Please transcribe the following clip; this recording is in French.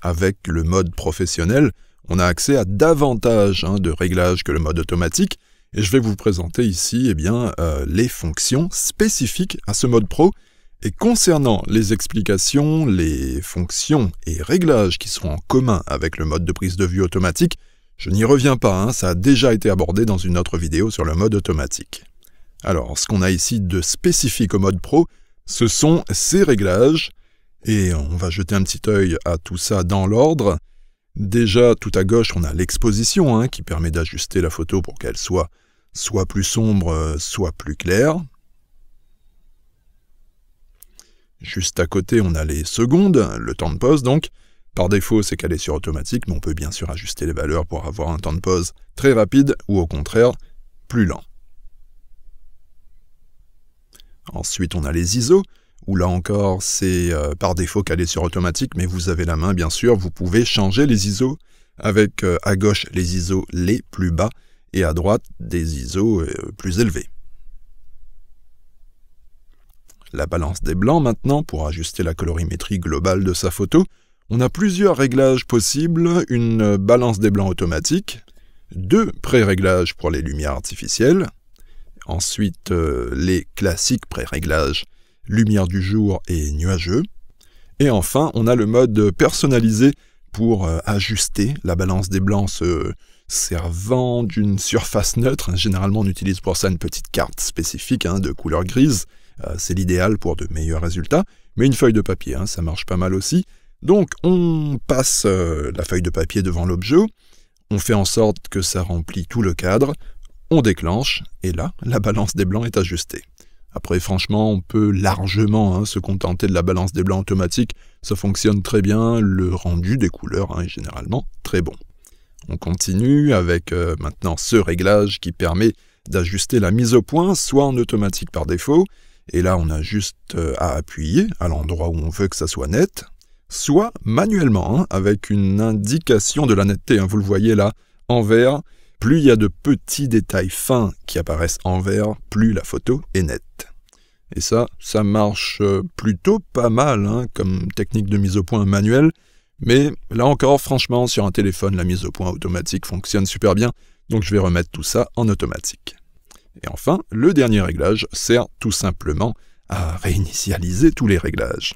avec le mode professionnel, on a accès à davantage de réglages que le mode automatique, et je vais vous présenter ici les fonctions spécifiques à ce mode pro. Et concernant les explications, les fonctions et réglages qui seront en commun avec le mode de prise de vue automatique, je n'y reviens pas, ça a déjà été abordé dans une autre vidéo sur le mode automatique. Alors, ce qu'on a ici de spécifique au mode pro, ce sont ces réglages, et on va jeter un petit œil à tout ça dans l'ordre. Déjà, tout à gauche, on a l'exposition, qui permet d'ajuster la photo pour qu'elle soit plus sombre, soit plus claire. Juste à côté, on a les secondes, le temps de pause donc. Par défaut, c'est calé sur automatique, mais on peut bien sûr ajuster les valeurs pour avoir un temps de pause très rapide ou au contraire, plus lent. Ensuite, on a les ISO, où là encore, c'est par défaut calé sur automatique, mais vous avez la main, bien sûr, vous pouvez changer les ISO avec à gauche les ISO les plus bas et à droite des ISO plus élevés. La balance des blancs maintenant, pour ajuster la colorimétrie globale de sa photo. On a plusieurs réglages possibles, une balance des blancs automatique, 2 pré-réglages pour les lumières artificielles, ensuite les classiques pré-réglages, lumière du jour et nuageux, et enfin on a le mode personnalisé pour ajuster la balance des blancs se servant d'une surface neutre. Généralement on utilise pour ça une petite carte spécifique de couleur grise, c'est l'idéal pour de meilleurs résultats, mais une feuille de papier, ça marche pas mal aussi. Donc on passe la feuille de papier devant l'objet, on fait en sorte que ça remplit tout le cadre, on déclenche, et là, la balance des blancs est ajustée. Après, franchement, on peut largement se contenter de la balance des blancs automatique, ça fonctionne très bien, le rendu des couleurs est généralement très bon. On continue avec maintenant ce réglage qui permet d'ajuster la mise au point, soit en automatique par défaut, et là on a juste à appuyer à l'endroit où on veut que ça soit net, soit manuellement, avec une indication de la netteté, vous le voyez là, en vert. Plus il y a de petits détails fins qui apparaissent en vert, plus la photo est nette. Et ça marche plutôt pas mal comme technique de mise au point manuelle, mais là encore, franchement, sur un téléphone, la mise au point automatique fonctionne super bien, donc je vais remettre tout ça en automatique. Et enfin, le dernier réglage sert tout simplement à réinitialiser tous les réglages.